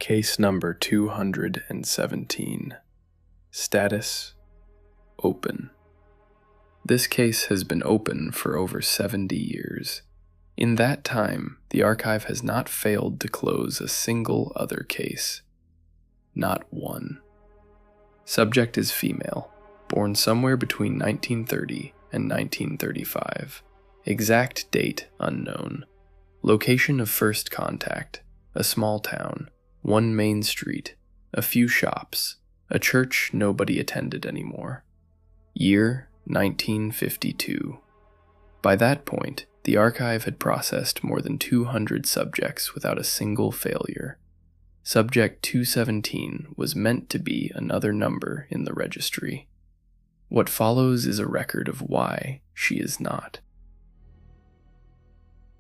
Case number 217. Status: open. This case has been open for over 70 years. In that time, the archive has not failed to close a single other case. Not one. Subject is female, born somewhere between 1930 and 1935. Exact date unknown. Location of first contact: a small town, one main street, a few shops, a church nobody attended anymore. Year: 1952. By that point, the archive had processed more than 200 subjects without a single failure. Subject 217 was meant to be another number in the registry. What follows is a record of why she is not.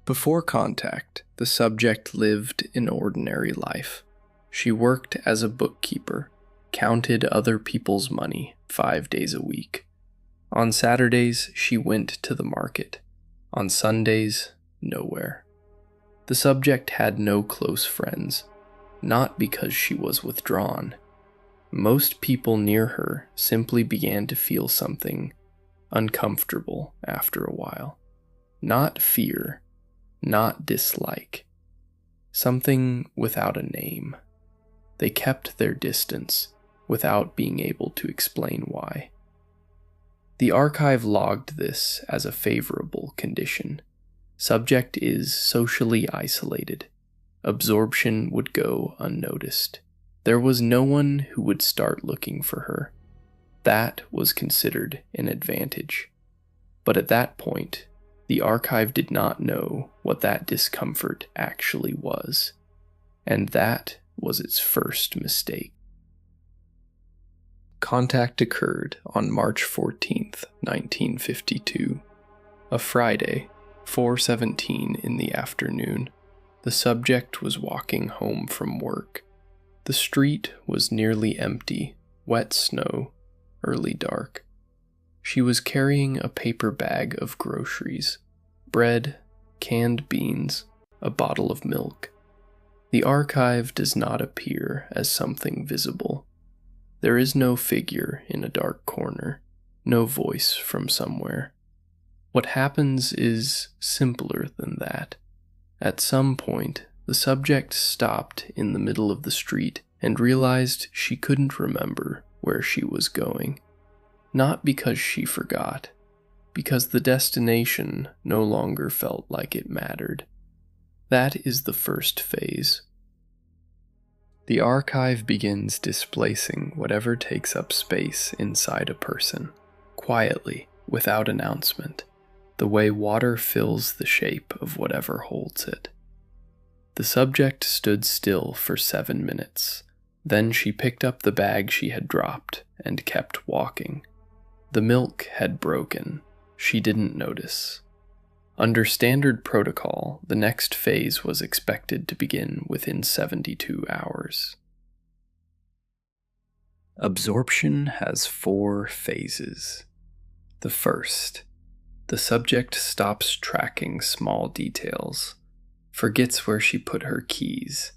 Before contact, the subject lived an ordinary life. She worked as a bookkeeper, counted other people's money 5 days a week. On Saturdays, she went to the market. On Sundays, nowhere. The subject had no close friends, not because she was withdrawn. Most people near her simply began to feel something uncomfortable after a while. Not fear, not dislike. Something without a name. They kept their distance without being able to explain why. The archive logged this as a favorable condition. Subject is socially isolated. Absorption would go unnoticed. There was no one who would start looking for her. That was considered an advantage. But at that point, the archive did not know what that discomfort actually was. And that was its first mistake. Contact occurred on March 14th, 1952. A Friday, 4:17 in the afternoon. The subject was walking home from work. The street was nearly empty, wet snow, early dark. She was carrying a paper bag of groceries: bread, canned beans, a bottle of milk. The archive does not appear as something visible. There is no figure in a dark corner, no voice from somewhere. What happens is simpler than that. At some point, the subject stopped in the middle of the street and realized she couldn't remember where she was going. Not because she forgot, because the destination no longer felt like it mattered. That is the first phase. The archive begins displacing whatever takes up space inside a person, quietly, without announcement, the way water fills the shape of whatever holds it. The subject stood still for 7 minutes. Then she picked up the bag she had dropped and kept walking. The milk had broken. She didn't notice. Under standard protocol, the next phase was expected to begin within 72 hours. Absorption has 4 phases. The first, the subject stops tracking small details, forgets where she put her keys,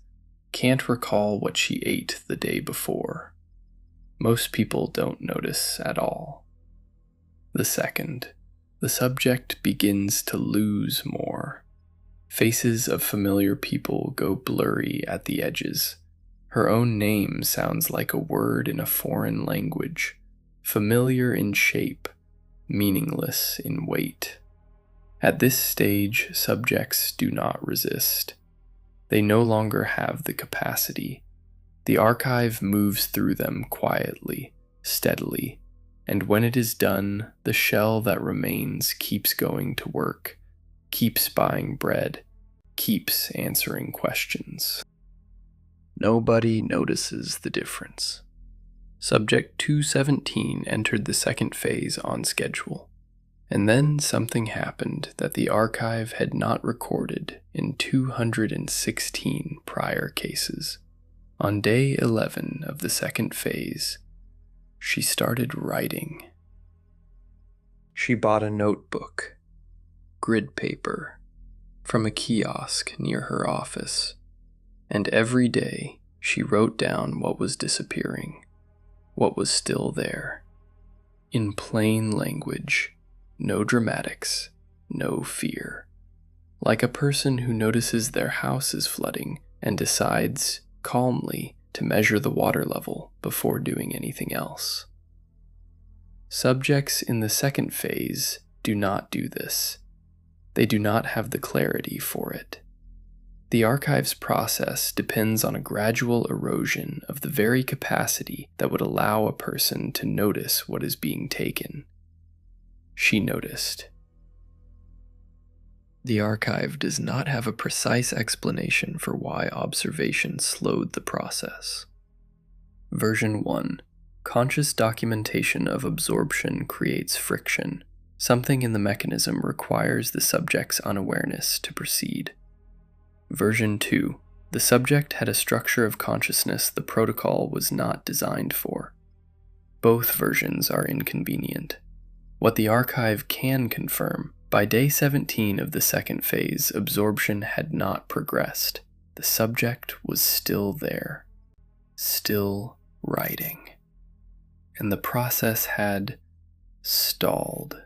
can't recall what she ate the day before. Most people don't notice at all. The second, the subject begins to lose more. Faces of familiar people go blurry at the edges. Her own name sounds like a word in a foreign language, familiar in shape, meaningless in weight. At this stage, subjects do not resist. They no longer have the capacity. The archive moves through them quietly, steadily, and when it is done, the shell that remains keeps going to work, keeps buying bread, keeps answering questions. Nobody notices the difference. Subject 217 entered the second phase on schedule, and then something happened that the archive had not recorded in 216 prior cases. On day 11 of the second phase, she started writing. She bought a notebook, grid paper, from a kiosk near her office, and every day She wrote down what was disappearing, what was still there. In plain language, no dramatics, no fear. Like a person who notices their house is flooding and decides, calmly, to measure the water level before doing anything else. Subjects in the second phase do not do this. They do not have the clarity for it. The archive's process depends on a gradual erosion of the very capacity that would allow a person to notice what is being taken. She noticed. The archive does not have a precise explanation for why observation slowed the process. Version 1. Conscious documentation of absorption creates friction. Something in the mechanism requires the subject's unawareness to proceed. Version 2. The subject had a structure of consciousness the protocol was not designed for. Both versions are inconvenient. What the archive can confirm, by day 17 of the second phase, absorption had not progressed. The subject was still there, still writing. And the process had stalled.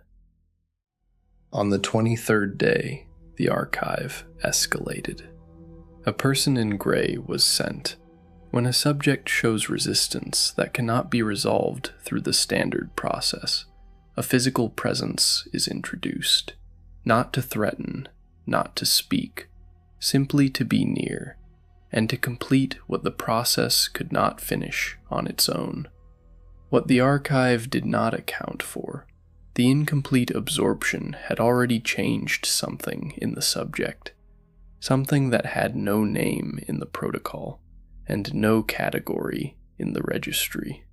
On the 23rd day, the archive escalated. A person in gray was sent. When a subject shows resistance that cannot be resolved through the standard process, a physical presence is introduced, not to threaten, not to speak, simply to be near, and to complete what the process could not finish on its own. What the archive did not account for, the incomplete absorption had already changed something in the subject, something that had no name in the protocol and no category in the registry.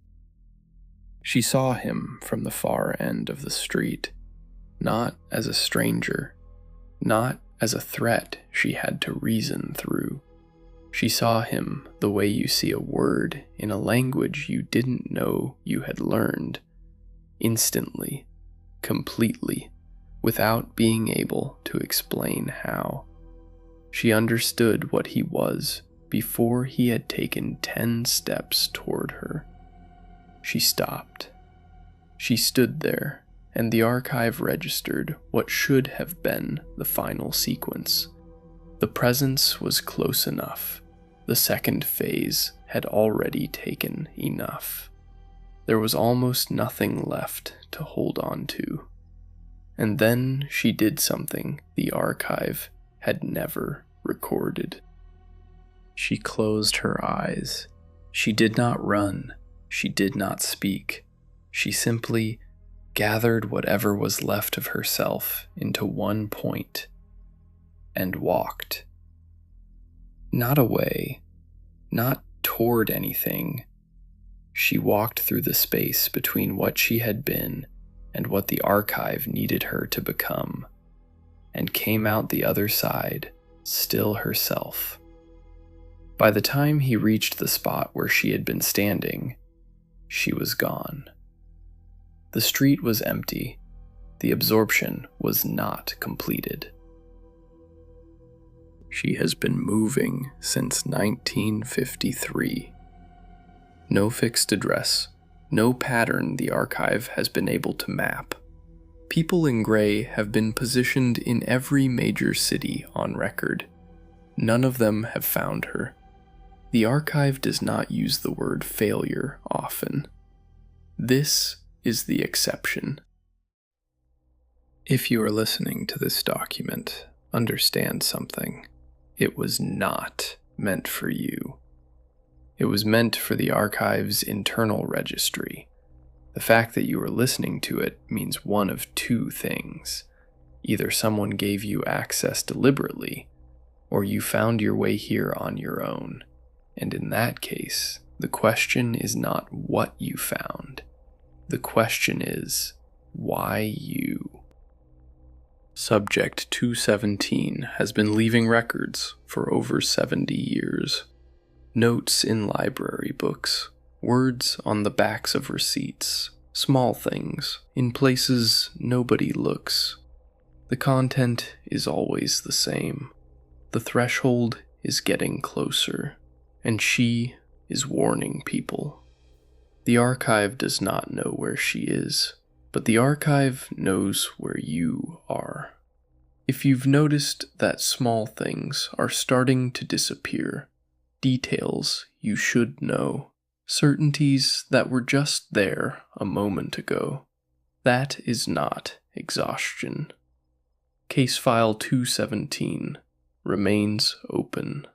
She saw him from the far end of the street, not as a stranger, not as a threat she had to reason through. She saw him the way you see a word in a language you didn't know you had learned, instantly, completely, without being able to explain how. She understood what he was before he had taken 10 steps toward her. She stopped. She stood there, and the archive registered what should have been the final sequence. The presence was close enough. The second phase had already taken enough. There was almost nothing left to hold on to. And then she did something the archive had never recorded. She closed her eyes. She did not run. She did not speak. She simply gathered whatever was left of herself into one point and walked. Not away, not toward anything. She walked through the space between what she had been and what the archive needed her to become, and came out the other side, still herself. By the time he reached the spot where she had been standing, she was gone. The street was empty. The absorption was not completed. She has been moving since 1953. No fixed address, no pattern the archive has been able to map. People in gray have been positioned in every major city on record. None of them have found her. The archive does not use the word failure often. This is the exception. If you are listening to this document, understand something. It was not meant for you. It was meant for the archive's internal registry. The fact that you are listening to it means one of two things. Either someone gave you access deliberately, or you found your way here on your own. And in that case, the question is not what you found. The question is, why you? Subject 217 has been leaving records for over 70 years. Notes in library books, words on the backs of receipts, small things, in places nobody looks. The content is always the same. The threshold is getting closer. and she is warning people. The archive does not know where she is, but the archive knows where you are. If you've noticed that small things are starting to disappear, details you should know, certainties that were just there a moment ago, that is not exhaustion. Case File 217 remains open.